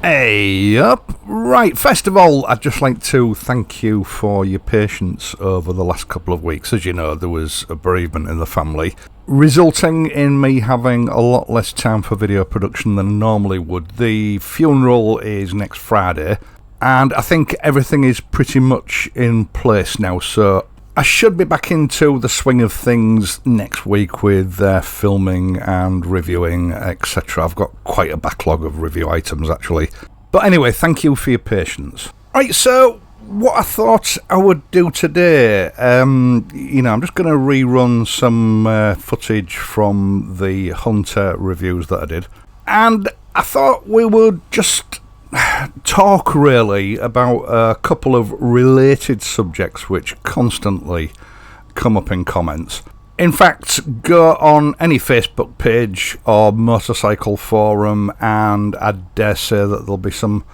Hey up! Right, first of all, I'd just like to thank you for your patience over the last couple of weeks. As you know, there was a bereavement in the family, resulting in me having a lot less time for video production than I normally would. The funeral is next Friday, and I think everything is pretty much in place now, so I should be back into the swing of things next week with filming and reviewing, etc. I've got quite a backlog of review items, actually. But anyway, thank you for your patience. Right, so what I thought I would do today, I'm just going to rerun some footage from the Hunter reviews that I did. And I thought we would just talk really about a couple of related subjects which constantly come up in comments. In fact, go on any Facebook page or motorcycle forum and I dare say that there'll be some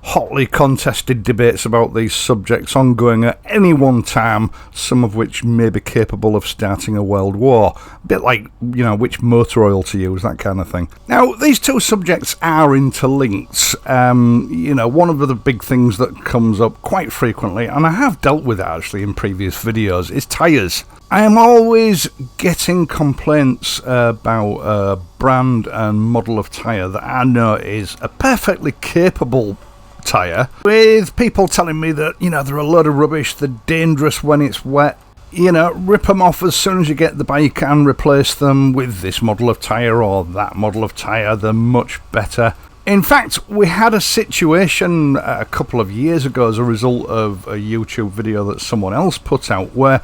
hotly contested debates about these subjects ongoing at any one time, some of which may be capable of starting a world war. A bit like, which motor oil to use, that kind of thing. Now, these two subjects are interlinked. One of the big things that comes up quite frequently, and I have dealt with it actually in previous videos, is tyres. I am always getting complaints about a brand and model of tyre that I know is a perfectly capable tyre, with people telling me that, they're a load of rubbish, they're dangerous when it's wet, rip them off as soon as you get the bike and replace them with this model of tyre or that model of tyre, they're much better. In fact, we had a situation a couple of years ago as a result of a YouTube video that someone else put out where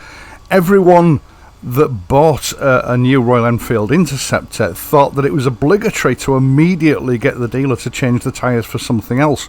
everyone that bought a new Royal Enfield Interceptor thought that it was obligatory to immediately get the dealer to change the tyres for something else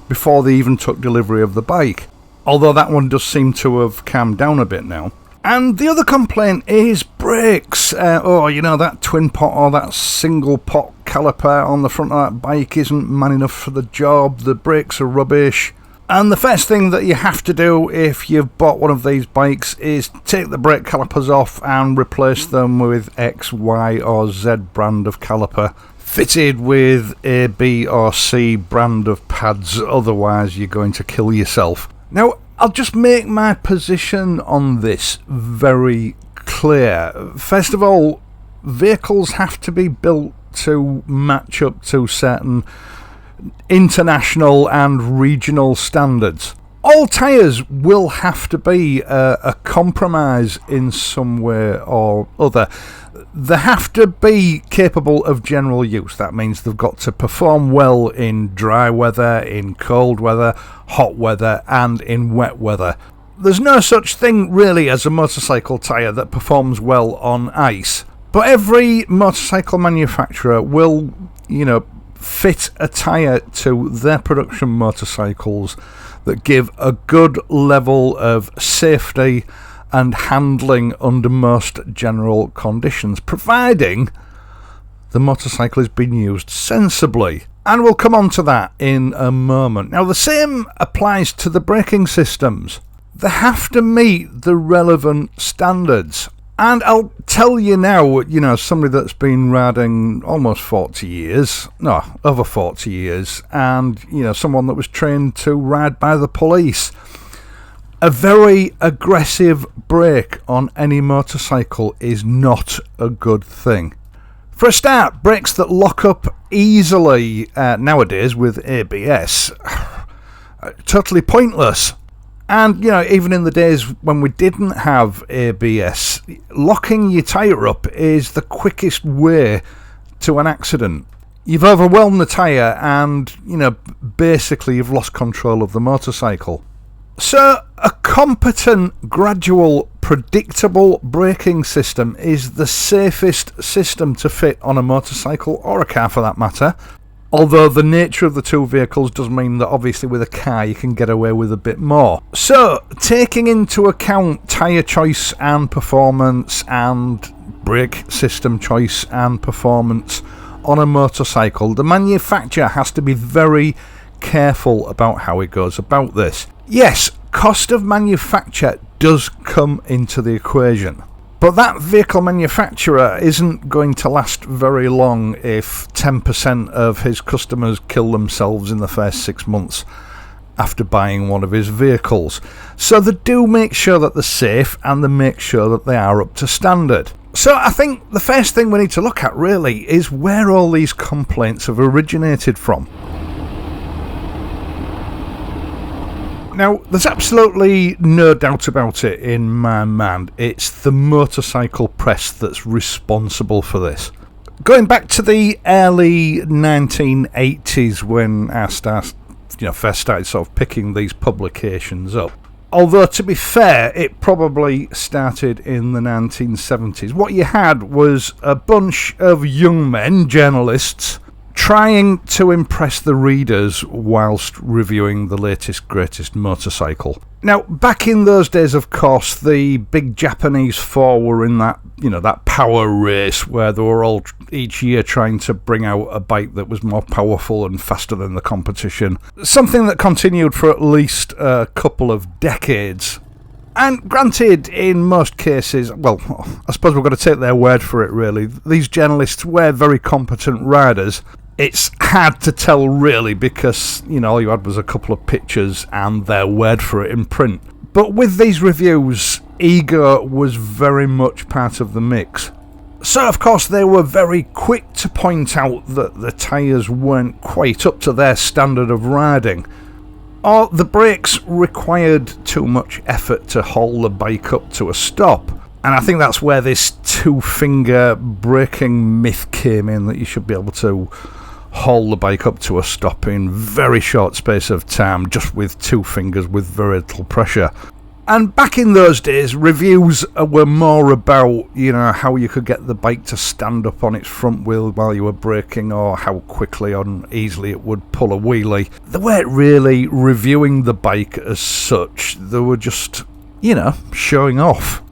before they even took delivery of the bike. Although that one does seem to have calmed down a bit now. And the other complaint is brakes. That twin pot or that single pot caliper on the front of that bike isn't man enough for the job, the brakes are rubbish. And the first thing that you have to do if you've bought one of these bikes is take the brake calipers off and replace them with X, Y or Z brand of caliper, fitted with A, B or C brand of pads, otherwise you're going to kill yourself. Now, I'll just make my position on this very clear. First of all, vehicles have to be built to match up to certain international and regional standards. All tyres will have to be a compromise in some way or other. They have to be capable of general use. That means they've got to perform well in dry weather, in cold weather, hot weather and in wet weather. There's no such thing really as a motorcycle tyre that performs well on ice. But every motorcycle manufacturer will, fit a tyre to their production motorcycles that give a good level of safety and handling under most general conditions, providing the motorcycle is being used sensibly. And we'll come on to that in a moment. Now, the same applies to the braking systems. They have to meet the relevant standards. And I'll tell you now, somebody that's been riding almost 40 years, no, over 40 years, and, someone that was trained to ride by the police. A very aggressive brake on any motorcycle is not a good thing. For a start, brakes that lock up easily nowadays with ABS are totally pointless. And, even in the days when we didn't have ABS, locking your tyre up is the quickest way to an accident. You've overwhelmed the tyre and, basically you've lost control of the motorcycle. So, a competent, gradual, predictable braking system is the safest system to fit on a motorcycle, or a car for that matter. Although the nature of the two vehicles does mean that obviously with a car you can get away with a bit more. So, taking into account tyre choice and performance and brake system choice and performance on a motorcycle, the manufacturer has to be very careful about how it goes about this. Yes, cost of manufacture does come into the equation. But that vehicle manufacturer isn't going to last very long if 10% of his customers kill themselves in the first 6 months after buying one of his vehicles. So they do make sure that they're safe, and they make sure that they are up to standard. So I think the first thing we need to look at really is where all these complaints have originated from. Now, there's absolutely no doubt about it in my mind. It's the motorcycle press that's responsible for this. Going back to the early 1980s when I first started sort of picking these publications up. Although, to be fair, it probably started in the 1970s. What you had was a bunch of young men, journalists, trying to impress the readers whilst reviewing the latest, greatest motorcycle. Now, back in those days, of course, the big Japanese four were in that power race where they were all each year trying to bring out a bike that was more powerful and faster than the competition. Something that continued for at least a couple of decades. And granted, in most cases, well, I suppose we've got to take their word for it, really. These journalists were very competent riders. It's hard to tell, really, because, all you had was a couple of pictures and their word for it in print. But with these reviews, ego was very much part of the mix. So, of course, they were very quick to point out that the tyres weren't quite up to their standard of riding, or the brakes required too much effort to haul the bike up to a stop. And I think that's where this two-finger braking myth came in, that you should be able to haul the bike up to a stop in very short space of time, just with two fingers with very little pressure. And back in those days, reviews were more about, how you could get the bike to stand up on its front wheel while you were braking, or how quickly or easily it would pull a wheelie. They weren't really reviewing the bike as such. They were just, showing off.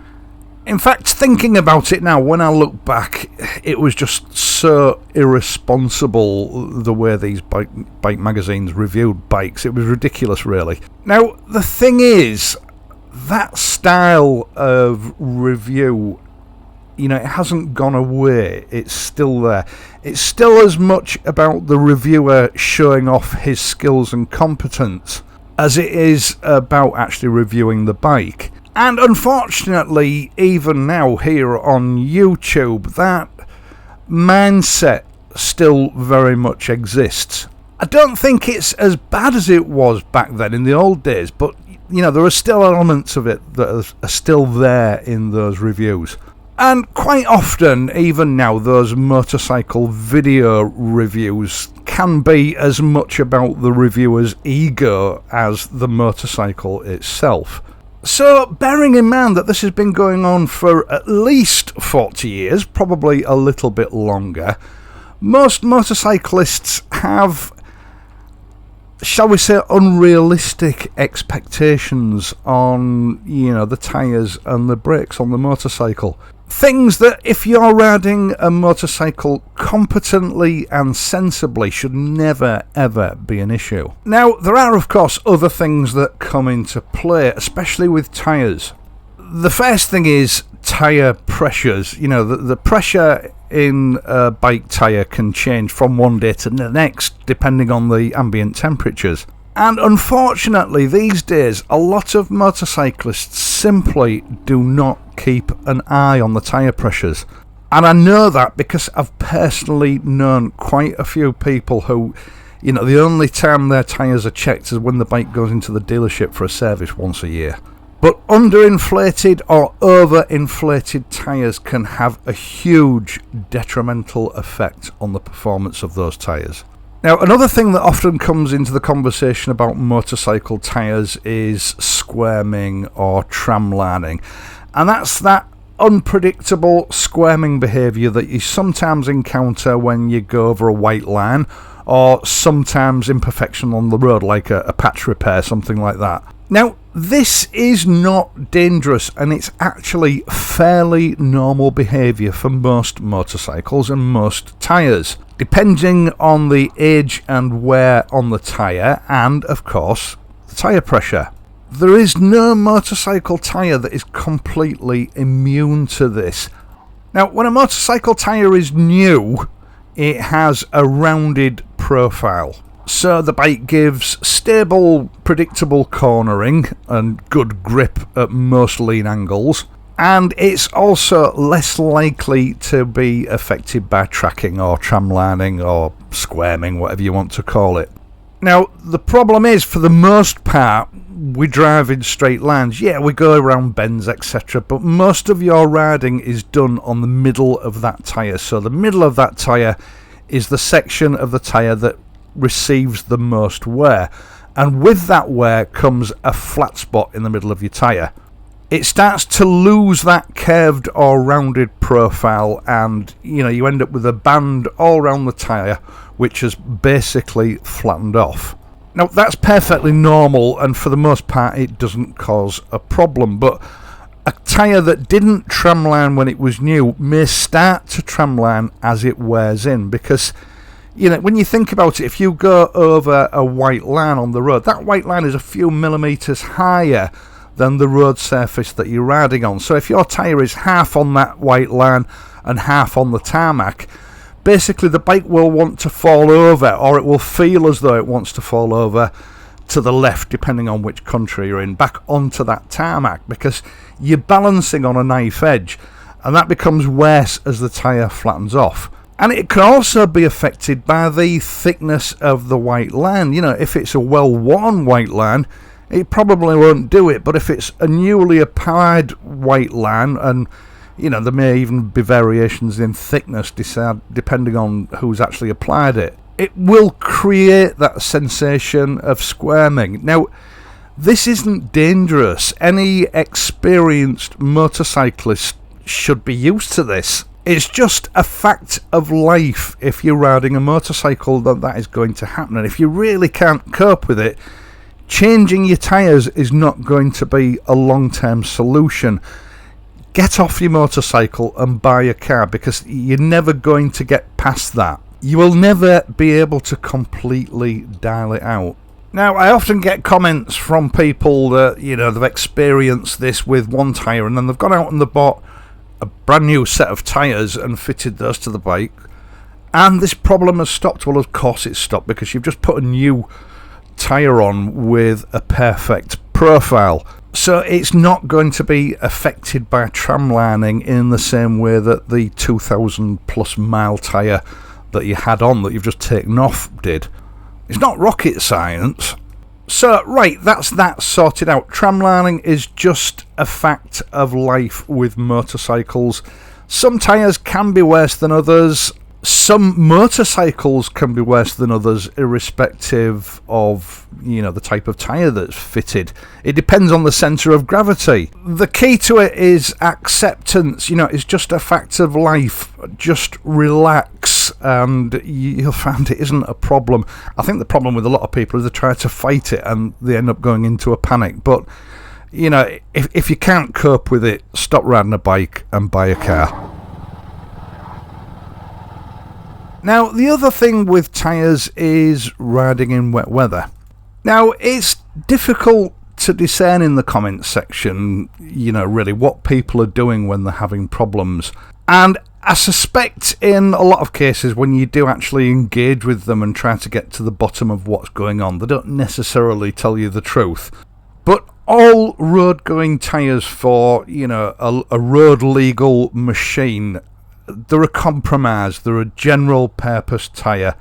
In fact, thinking about it now, when I look back, it was just so irresponsible the way these bike magazines reviewed bikes. It was ridiculous, really. Now, the thing is, that style of review, it hasn't gone away. It's still there. It's still as much about the reviewer showing off his skills and competence as it is about actually reviewing the bike. And unfortunately, even now here on YouTube, that mindset still very much exists. I don't think it's as bad as it was back then in the old days, but there are still elements of it that are still there in those reviews. And quite often, even now, those motorcycle video reviews can be as much about the reviewer's ego as the motorcycle itself. So, bearing in mind that this has been going on for at least 40 years, probably a little bit longer, most motorcyclists have, shall we say, unrealistic expectations on, the tyres and the brakes on the motorcycle. Things that, if you're riding a motorcycle competently and sensibly, should never ever be an issue. Now, there are of course other things that come into play, especially with tyres. The first thing is tyre pressures. The pressure in a bike tyre can change from one day to the next depending on the ambient temperatures. And unfortunately, these days, a lot of motorcyclists simply do not keep an eye on the tyre pressures. And I know that because I've personally known quite a few people who, the only time their tyres are checked is when the bike goes into the dealership for a service once a year. But underinflated or overinflated tyres can have a huge detrimental effect on the performance of those tyres. Now, another thing that often comes into the conversation about motorcycle tyres is squirming or tramlining. And that's that unpredictable squirming behaviour that you sometimes encounter when you go over a white line, or sometimes imperfection on the road, like a patch repair, something like that. Now, this is not dangerous, and it's actually fairly normal behaviour for most motorcycles and most tyres, depending on the age and wear on the tyre, and, of course, the tyre pressure. There is no motorcycle tyre that is completely immune to this. Now, when a motorcycle tyre is new, it has a rounded profile. So the bike gives stable, predictable cornering and good grip at most lean angles. And it's also less likely to be affected by tracking or tramlining or squirming, whatever you want to call it. Now, the problem is, for the most part, we drive in straight lines. Yeah, we go around bends, etc. But most of your riding is done on the middle of that tyre. So the middle of that tyre is the section of the tyre that receives the most wear. And with that wear comes a flat spot in the middle of your tyre. It starts to lose that curved or rounded profile, and you end up with a band all around the tyre which has basically flattened off. Now, that's perfectly normal, and for the most part it doesn't cause a problem, but a tyre that didn't tramline when it was new may start to tramline as it wears in, because when you think about it, if you go over a white line on the road, that white line is a few millimetres higher than the road surface that you're riding on. So if your tyre is half on that white line and half on the tarmac, basically the bike will want to fall over, or it will feel as though it wants to fall over to the left, depending on which country you're in, back onto that tarmac, because you're balancing on a knife edge, and that becomes worse as the tyre flattens off. And it can also be affected by the thickness of the white line. If it's a well-worn white line, it probably won't do it, but if it's a newly applied white line, and there may even be variations in thickness depending on who's actually applied it, it will create that sensation of squirming. Now, this isn't dangerous. Any experienced motorcyclist should be used to this. It's just a fact of life. If you're riding a motorcycle, that is going to happen, and if you really can't cope with it, changing your tyres is not going to be a long-term solution. Get off your motorcycle and buy a car, because you're never going to get past that. You will never be able to completely dial it out. Now, I often get comments from people that, they've experienced this with one tyre, and then they've gone out and they've bought a brand new set of tyres and fitted those to the bike, and this problem has stopped. Well, of course it's stopped, because you've just put a new tyre on with a perfect profile. So it's not going to be affected by tramlining in the same way that the 2,000 plus mile tyre that you had on that you've just taken off did. It's not rocket science. So, right, that's that sorted out. Tramlining is just a fact of life with motorcycles. Some tyres can be worse than others. Some motorcycles can be worse than others, irrespective of, the type of tyre that's fitted. It depends on the centre of gravity. The key to it is acceptance. It's just a fact of life. Just relax, and you'll find it isn't a problem. I think the problem with a lot of people is they try to fight it and they end up going into a panic. But, if you can't cope with it, stop riding a bike and buy a car. Now, the other thing with tyres is riding in wet weather. Now, it's difficult to discern in the comments section, really what people are doing when they're having problems. And I suspect in a lot of cases, when you do actually engage with them and try to get to the bottom of what's going on, they don't necessarily tell you the truth. But all road-going tyres for, a road-legal machine, they're a compromise. They're a general purpose tyre.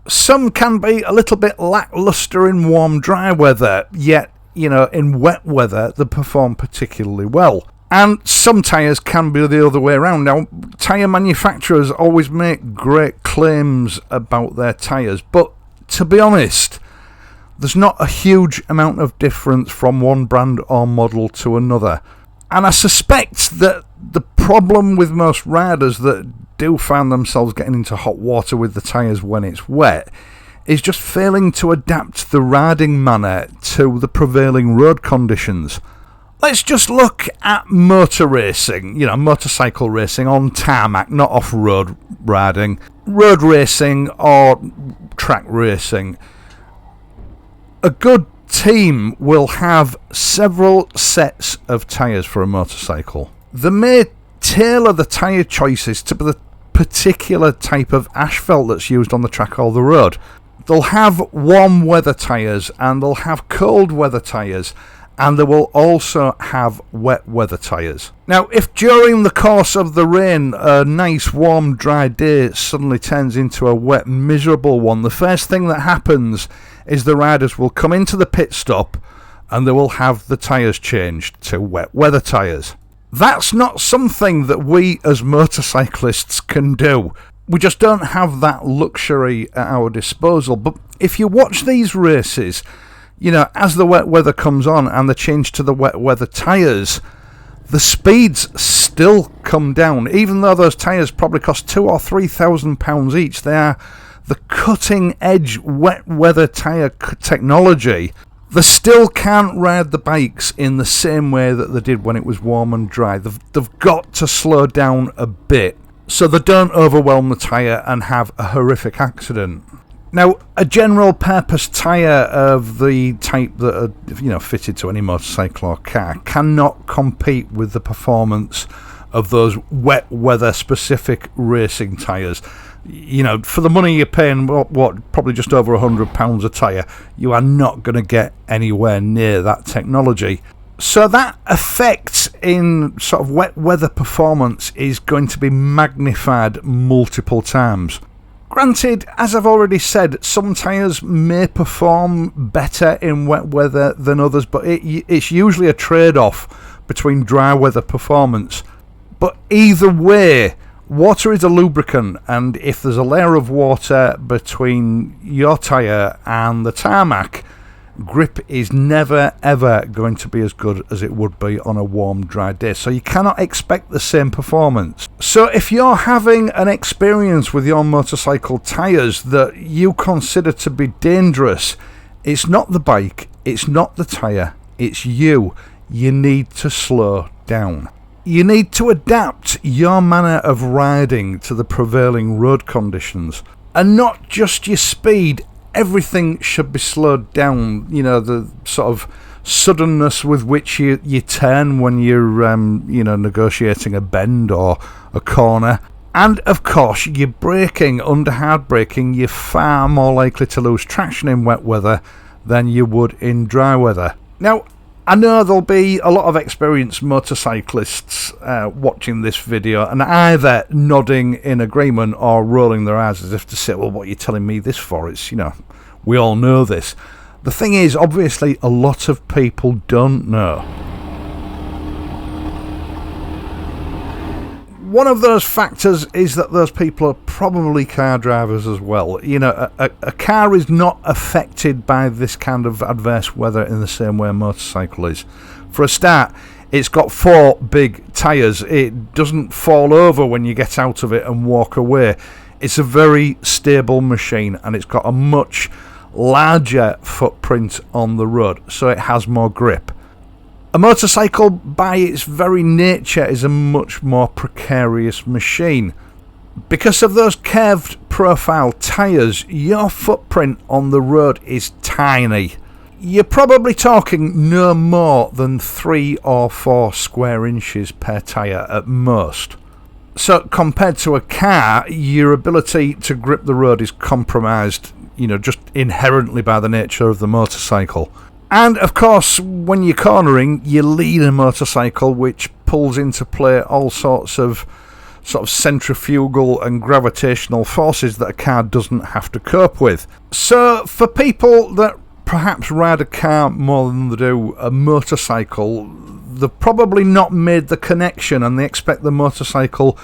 Some can be a little bit lacklustre in warm, dry weather, yet, in wet weather, they perform particularly well. And some tyres can be the other way around. Now, tyre manufacturers always make great claims about their tyres, but to be honest, there's not a huge amount of difference from one brand or model to another. And I suspect that the problem with most riders that do find themselves getting into hot water with the tyres when it's wet is just failing to adapt the riding manner to the prevailing road conditions. Let's just look at motor racing, motorcycle racing on tarmac, not off-road riding, road racing or track racing. A good team will have several sets of tyres for a motorcycle. They may tailor the tyre choices to the particular type of asphalt that's used on the track or the road. They'll have warm weather tyres and they'll have cold weather tyres, and they will also have wet weather tyres. Now, if during the course of the rain a nice warm dry day suddenly turns into a wet miserable one, the first thing that happens is the riders will come into the pit stop and they will have the tyres changed to wet weather tyres. That's not something that we as motorcyclists can do. We just don't have that luxury at our disposal. But if you watch these races, you know, as the wet weather comes on and the change to the wet weather tyres, the speeds still come down. Even though those tyres probably cost £2,000 or £3,000 each, they are the cutting edge wet weather tyre technology. They still can't ride the bikes in the same way that they did when it was warm and dry. They've got to slow down a bit so they don't overwhelm the tyre and have a horrific accident. Now, a general purpose tyre of the type that are, you know, fitted to any motorcycle or car cannot compete with the performance of those wet weather specific racing tyres. You know, for the money you're paying, what probably just over £100 a tyre, you are not going to get anywhere near that technology. So that effect in sort of wet weather performance is going to be magnified multiple times. Granted, as I've already said, some tyres may perform better in wet weather than others, but it's usually a trade-off between dry weather performance. But either way, water is a lubricant, and if there's a layer of water between your tyre and the tarmac, grip is never ever going to be as good as it would be on a warm dry day, so you cannot expect the same performance. So if you're having an experience with your motorcycle tyres that you consider to be dangerous, it's not the bike, it's not the tyre, it's you. You need to slow down. You need to adapt your manner of riding to the prevailing road conditions, and not just your speed. Everything should be slowed down. You know, the sort of suddenness with which you turn when you're negotiating a bend or a corner. And of course, you're braking. Under hard braking, you're far more likely to lose traction in wet weather than you would in dry weather. Now, I know there'll be a lot of experienced motorcyclists watching this video and either nodding in agreement or rolling their eyes as if to say, well, what are you telling me this for? It's, you know, we all know this. The thing is, obviously, a lot of people don't know. One of those factors is that those people are probably car drivers as well. You know, a car is not affected by this kind of adverse weather in the same way a motorcycle is. For a start, it's got 4 big tyres. It doesn't fall over when you get out of it and walk away. It's a very stable machine, and it's got a much larger footprint on the road, so it has more grip. A motorcycle, by its very nature, is a much more precarious machine. Because of those curved profile tyres, your footprint on the road is tiny. You're probably talking no more than 3 or 4 square inches per tyre at most. So compared to a car, your ability to grip the road is compromised, you know, just inherently by the nature of the motorcycle. And of course, when you're cornering, you lead a motorcycle, which pulls into play all sorts of centrifugal and gravitational forces that a car doesn't have to cope with. So for people that perhaps ride a car more than they do a motorcycle, they've probably not made the connection, and they expect the motorcycle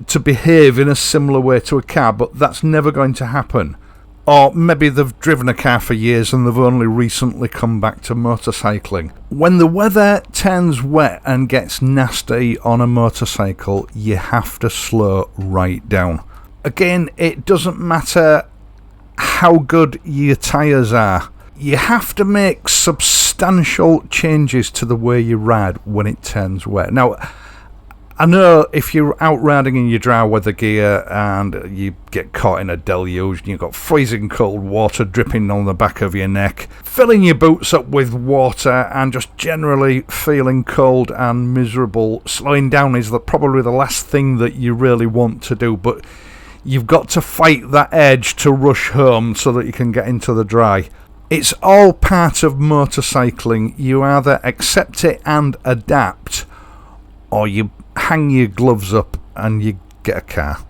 to behave in a similar way to a car, but that's never going to happen. Or maybe they've driven a car for years and they've only recently come back to motorcycling. When the weather turns wet and gets nasty on a motorcycle, you have to slow right down. Again, it doesn't matter how good your tyres are. You have to make substantial changes to the way you ride when it turns wet. Now, I know if you're out riding in your dry weather gear and you get caught in a deluge and you've got freezing cold water dripping on the back of your neck, filling your boots up with water and just generally feeling cold and miserable, slowing down is probably the last thing that you really want to do, but you've got to fight that edge to rush home so that you can get into the dry. It's all part of motorcycling. You either accept it and adapt, or you hang your gloves up and you get a car.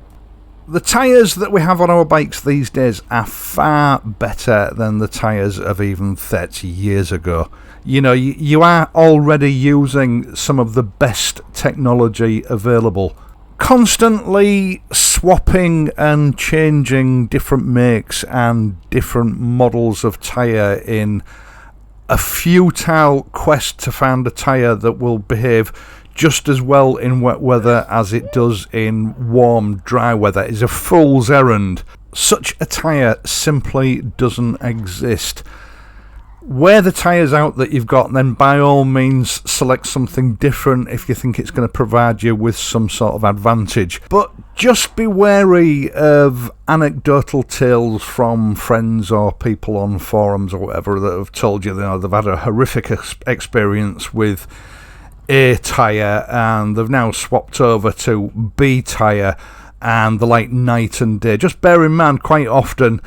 The tyres that we have on our bikes these days are far better than the tyres of even 30 years ago. You know, you are already using some of the best technology available. Constantly swapping and changing different makes and different models of tyre in a futile quest to find a tyre that will behave just as well in wet weather as it does in warm, dry weather is a fool's errand. Such a tyre simply doesn't exist. Wear the tyres out that you've got, and then by all means select something different if you think it's going to provide you with some sort of advantage. But just be wary of anecdotal tales from friends or people on forums or whatever that have told you that they've had a horrific experience with A tyre and they've now swapped over to B tyre and they're like night and day. Just bear in mind, quite often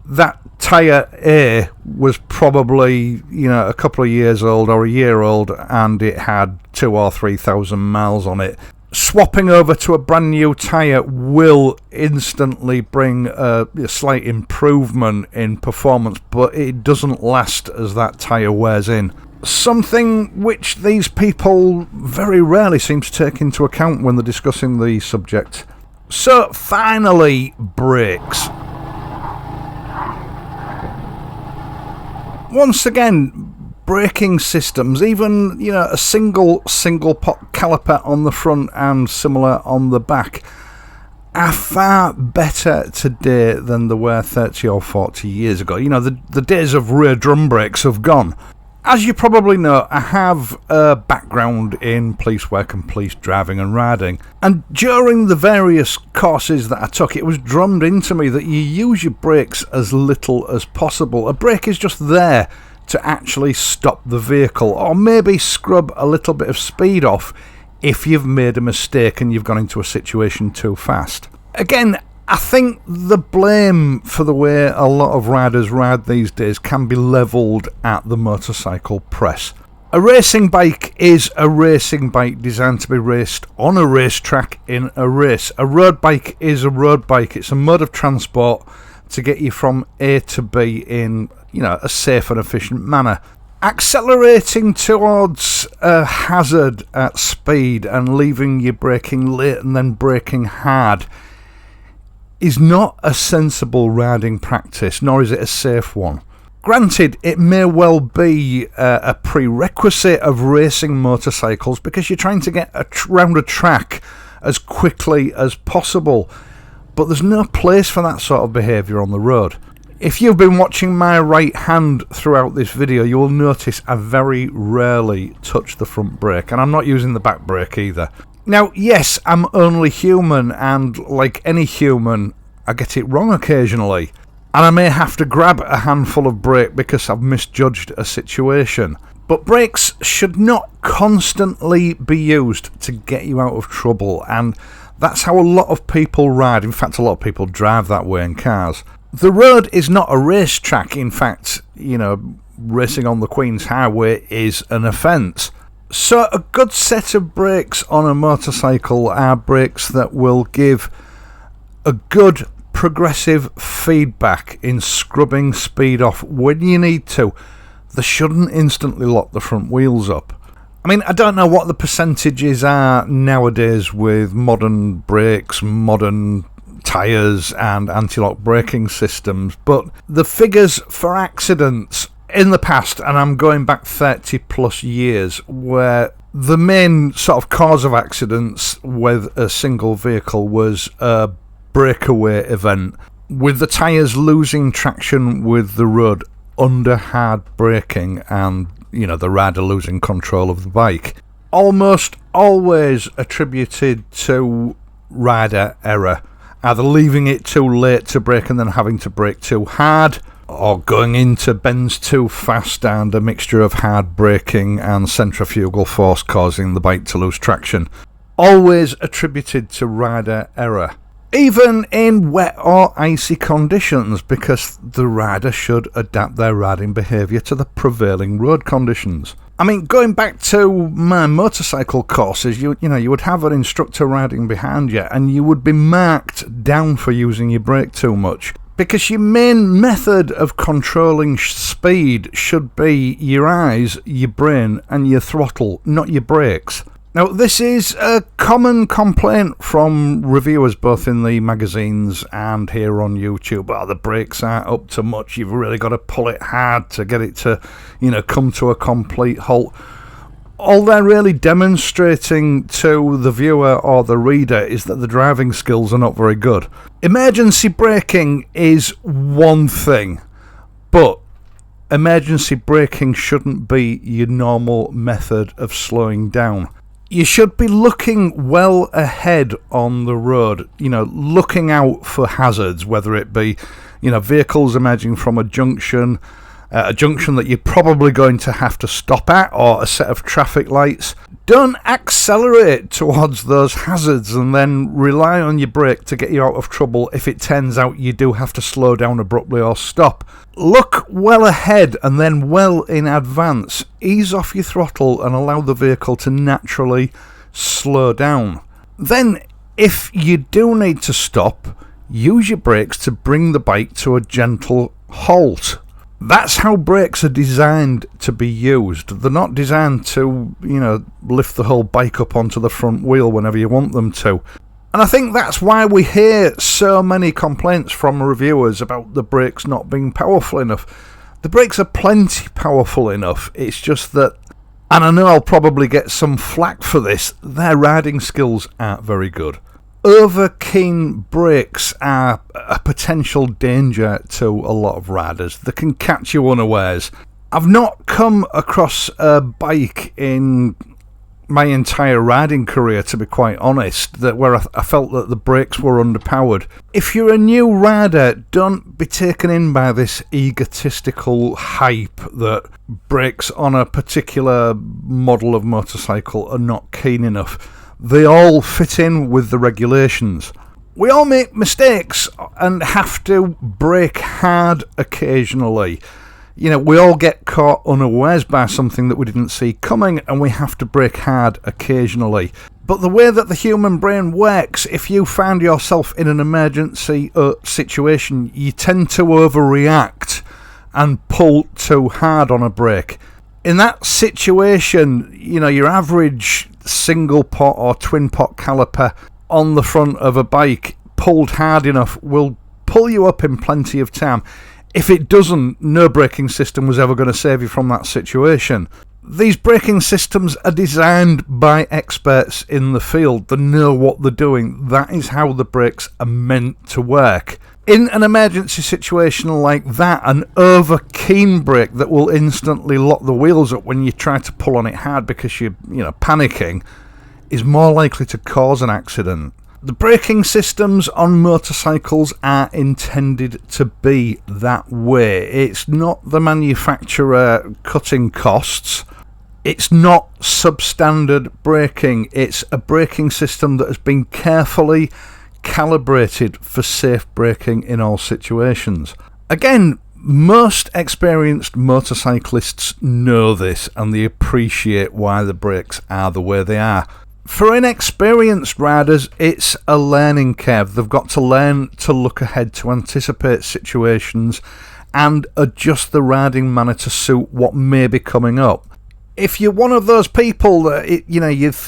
that tyre A was probably, a couple of years old or a year old and it had 2,000 or 3,000 miles on it. Swapping over to a brand new tyre will instantly bring a slight improvement in performance, but it doesn't last as that tyre wears in. Something which these people very rarely seem to take into account when they're discussing the subject. So finally, brakes. Once again, braking systems, even a single pot caliper on the front and similar on the back, are far better today than they were 30 or 40 years ago. The days of rear drum brakes have gone. As you probably know, I have a background in police work and police driving and riding, and during the various courses that I took, it was drummed into me that you use your brakes as little as possible. A brake is just there to actually stop the vehicle, or maybe scrub a little bit of speed off if you've made a mistake and you've gone into a situation too fast. Again, I think the blame for the way a lot of riders ride these days can be levelled at the motorcycle press. A racing bike is a racing bike designed to be raced on a racetrack in a race. A road bike is a road bike. It's a mode of transport to get you from A to B in, a safe and efficient manner. Accelerating towards a hazard at speed and leaving you braking late and then braking hard is not a sensible riding practice, nor is it a safe one. Granted, it may well be a prerequisite of racing motorcycles because you're trying to get round a track as quickly as possible, but there's no place for that sort of behaviour on the road. If you've been watching my right hand throughout this video, you will notice I very rarely touch the front brake, and I'm not using the back brake either. Now, yes, I'm only human, and like any human, I get it wrong occasionally. And I may have to grab a handful of brake because I've misjudged a situation. But brakes should not constantly be used to get you out of trouble, and that's how a lot of people ride. In fact, a lot of people drive that way in cars. The road is not a racetrack. In fact, racing on the Queen's Highway is an offence. So a good set of brakes on a motorcycle are brakes that will give a good progressive feedback in scrubbing speed off when you need to. They shouldn't instantly lock the front wheels up. I mean, I don't know what the percentages are nowadays with modern brakes, modern tyres and anti-lock braking systems, but the figures for accidents in the past, and I'm going back 30 plus years, where the main sort of cause of accidents with a single vehicle was a breakaway event, with the tyres losing traction with the road under hard braking and, the rider losing control of the bike. almost always attributed to rider error, either leaving it too late to brake and then having to brake too hard, or going into bends too fast and a mixture of hard braking and centrifugal force causing the bike to lose traction. Always attributed to rider error, even in wet or icy conditions, because the rider should adapt their riding behaviour to the prevailing road conditions. I mean, going back to my motorcycle courses, you would have an instructor riding behind you and you would be marked down for using your brake too much, because your main method of controlling speed should be your eyes, your brain and your throttle, not your brakes. Now, this is a common complaint from reviewers both in the magazines and here on YouTube. Oh, the brakes aren't up to much. You've really got to pull it hard to get it to, come to a complete halt. All they're really demonstrating to the viewer or the reader is that the driving skills are not very good. Emergency braking is one thing, but emergency braking shouldn't be your normal method of slowing down. You should be looking well ahead on the road, looking out for hazards, whether it be, vehicles emerging from a junction that you're probably going to have to stop at, or a set of traffic lights. Don't accelerate towards those hazards and then rely on your brake to get you out of trouble if it turns out you do have to slow down abruptly or stop. Look well ahead and then well in advance. Ease off your throttle and allow the vehicle to naturally slow down. Then, if you do need to stop, use your brakes to bring the bike to a gentle halt. That's how brakes are designed to be used. They're not designed to, lift the whole bike up onto the front wheel whenever you want them to. And I think that's why we hear so many complaints from reviewers about the brakes not being powerful enough. The brakes are plenty powerful enough. It's just that, and I know I'll probably get some flack for this, their riding skills aren't very good. Over-keen brakes are a potential danger to a lot of riders. They can catch you unawares. I've not come across a bike in my entire riding career, to be quite honest, where I felt that the brakes were underpowered. If you're a new rider, don't be taken in by this egotistical hype that brakes on a particular model of motorcycle are not keen enough. They all fit in with the regulations. We all make mistakes and have to brake hard occasionally. We all get caught unawares by something that we didn't see coming, and we have to brake hard occasionally. But the way that the human brain works, if you find yourself in an emergency situation, you tend to overreact and pull too hard on a brake. In that situation, your average single pot or twin pot caliper on the front of a bike pulled hard enough will pull you up in plenty of time. If it doesn't, no braking system was ever going to save you from that situation. These braking systems are designed by experts in the field. They know what they're doing. That is how the brakes are meant to work. In an emergency situation like that, an over-keen brake that will instantly lock the wheels up when you try to pull on it hard because you're panicking is more likely to cause an accident. The braking systems on motorcycles are intended to be that way. It's not the manufacturer cutting costs. It's not substandard braking. It's a braking system that has been carefully calibrated for safe braking in all situations. Again, most experienced motorcyclists know this and they appreciate why the brakes are the way they are. For inexperienced riders, it's a learning curve. They've got to learn to look ahead, to anticipate situations and adjust the riding manner to suit what may be coming up. If you're one of those people that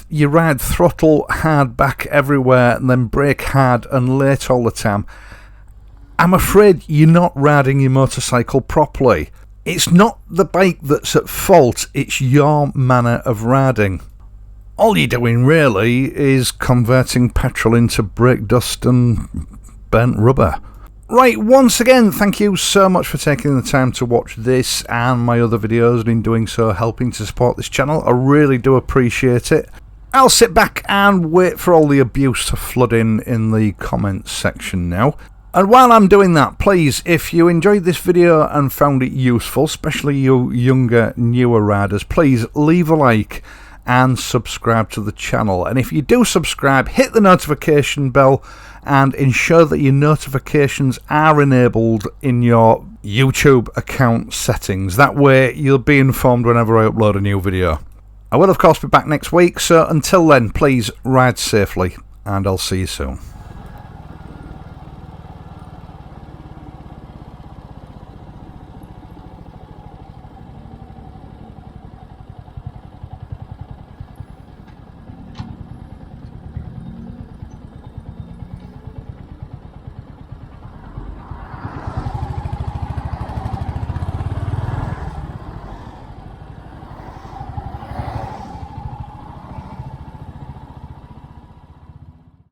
you ride throttle hard back everywhere and then brake hard and late all the time, I'm afraid you're not riding your motorcycle properly. It's not the bike that's at fault, it's your manner of riding. All you're doing really is converting petrol into brake dust and burnt rubber. Right, once again, thank you so much for taking the time to watch this and my other videos, and in doing so helping to support this channel. I really do appreciate it. I'll sit back and wait for all the abuse to flood in the comments section now. And while I'm doing that, please, if you enjoyed this video and found it useful, especially you younger, newer riders, please leave a like and subscribe to the channel. And if you do subscribe, hit the notification bell and ensure that your notifications are enabled in your YouTube account settings. That way you'll be informed whenever I upload a new video. I will of course be back next week, so until then, please ride safely and I'll see you soon.